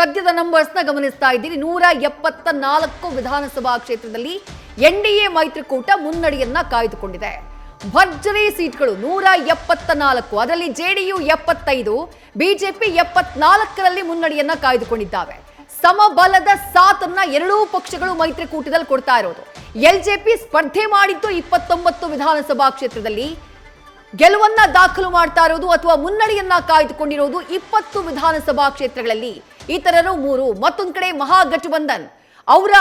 ಸದ್ಯದ ನಂಬರ್ಸ್ನ ಗಮನಿಸ್ತಾ ಇದ್ದೀರಿ. 174 ವಿಧಾನಸಭಾ ಕ್ಷೇತ್ರದಲ್ಲಿ ಎನ್ಡಿಎ ಮೈತ್ರಿಕೂಟ ಮುನ್ನಡೆಯನ್ನ ಕಾಯ್ದುಕೊಂಡಿದೆ. ಭರ್ಜರಿ ಸೀಟ್ಗಳು 174, ಅದರಲ್ಲಿ ಜೆಡಿಯು 75, ಬಿಜೆಪಿ 74ರಲ್ಲಿ ಮುನ್ನಡೆಯನ್ನ ಕಾಯ್ದುಕೊಂಡಿದ್ದಾವೆ. ಸಮಬಲದ ಸಾಥನ್ನ ಎರಡೂ ಪಕ್ಷಗಳು ಮೈತ್ರಿಕೂಟದಲ್ಲಿ ಕೊಡ್ತಾ ಇರೋದು. ಎಲ್ಜೆಪಿ ಸ್ಪರ್ಧೆ ಮಾಡಿದ್ದು 29 ವಿಧಾನಸಭಾ ಕ್ಷೇತ್ರದಲ್ಲಿ ಗೆಲುವನ್ನ ದಾಖಲು ಮಾಡ್ತಾ ಇರೋದು ಅಥವಾ ಮುನ್ನಡೆಯನ್ನ ಕಾಯ್ದುಕೊಂಡಿರೋದು 20 ವಿಧಾನಸಭಾ ಕ್ಷೇತ್ರಗಳಲ್ಲಿ. ಇತರರು 3. ಮತ್ತೊಂದು ಕಡೆ ಮಹಾಗಠಬಂಧನ್ ಅವರ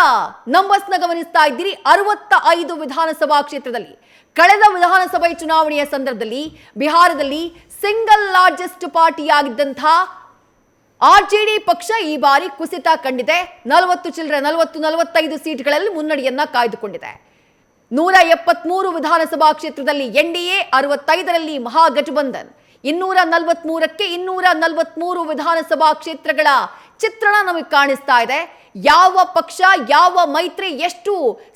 ನಂಬರ್ಸ್ನ ಗಮನಿಸ್ತಾ ಇದ್ದೀರಿ. 65 ವಿಧಾನಸಭಾ ಕ್ಷೇತ್ರದಲ್ಲಿ ಕಳೆದ ವಿಧಾನಸಭೆ ಚುನಾವಣೆಯ ಸಂದರ್ಭದಲ್ಲಿ ಬಿಹಾರದಲ್ಲಿ ಸಿಂಗಲ್ ಲಾರ್ಜೆಸ್ಟ್ ಪಾರ್ಟಿಯಾಗಿದ್ದಂತಹ ಆರ್ಜೆಡಿ ಪಕ್ಷ ಈ ಬಾರಿ ಕುಸಿತ ಕಂಡಿದೆ. 45 ಸೀಟ್ಗಳಲ್ಲಿ ಮುನ್ನಡೆಯನ್ನ ಕಾಯ್ದುಕೊಂಡಿದೆ. 173 ವಿಧಾನಸಭಾ ಕ್ಷೇತ್ರದಲ್ಲಿ ಎನ್ಡಿಎ, 65ರಲ್ಲಿ ಮಹಾಗಠಬಂಧನ್. 243ಕ್ಕೆ 243 ವಿಧಾನಸಭಾ ಕ್ಷೇತ್ರಗಳ ಚಿತ್ರಣ ನಮಗೆ ಕಾಣಿಸ್ತಾ ಇದೆ. ಯಾವ ಪಕ್ಷ, ಯಾವ ಮೈತ್ರಿ ಎಷ್ಟು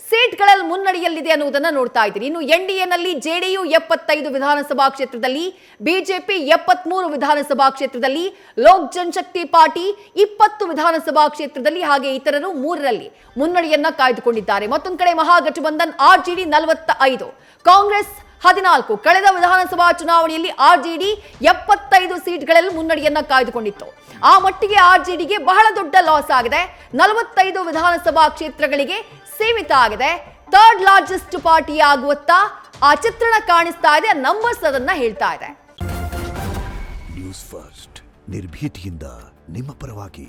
ಸೀಟ್ಗಳಲ್ಲಿ ಮುನ್ನಡೆಯಲ್ಲಿದೆ ಅನ್ನುವುದನ್ನು ನೋಡ್ತಾ ಇದ್ದೀರಿ. ಇನ್ನು ಎನ್ಡಿಎನಲ್ಲಿ ಜೆಡಿಯು 75 ವಿಧಾನಸಭಾ ಕ್ಷೇತ್ರದಲ್ಲಿ, ಬಿಜೆಪಿ 73 ವಿಧಾನಸಭಾ ಕ್ಷೇತ್ರದಲ್ಲಿ, ಲೋಕ್ ಜನಶಕ್ತಿ ಪಾರ್ಟಿ 20 ವಿಧಾನಸಭಾ ಕ್ಷೇತ್ರದಲ್ಲಿ, ಹಾಗೆ ಇತರರು 3ರಲ್ಲಿ ಮುನ್ನಡೆಯನ್ನ ಕಾಯ್ದುಕೊಂಡಿದ್ದಾರೆ. ಮತ್ತೊಂದು ಕಡೆ ಮಹಾಗಠಬಂಧನ್ ಆರ್ಜೆಡಿ 45, ಕಾಂಗ್ರೆಸ್ 14. ಕಳೆದ ವಿಧಾನಸಭಾ ಚುನಾವಣೆಯಲ್ಲಿ ಆರ್ಜೆಡಿ 75 ಸೀಟ್ಗಳಲ್ಲಿ ಮುನ್ನಡೆಯನ್ನ ಕಾಯ್ದುಕೊಂಡಿತ್ತು. ಆ ಮಟ್ಟಿಗೆ ಆರ್ಜೆಡಿಗೆ ಬಹಳ ದೊಡ್ಡ ಲಾಸ್ ಆಗಿದೆ. 45 ವಿಧಾನಸಭಾ ಕ್ಷೇತ್ರಗಳಿಗೆ ಸೀಮಿತ ಆಗಿದೆ. ಥರ್ಡ್ ಲಾರ್ಜೆಸ್ಟ್ ಪಾರ್ಟಿ ಆಗುವತ್ತ ಆ ಚಿತ್ರಣ ಕಾಣಿಸ್ತಾ ಇದೆ. ನಂಬರ್ಸ್ ಅದನ್ನ ಹೇಳ್ತಾ ಇದೆ. ನ್ಯೂಸ್ ಫಸ್ಟ್, ನಿರ್ಭೀತಿಯಿಂದ ನಿಮ್ಮ ಪರವಾಗಿ.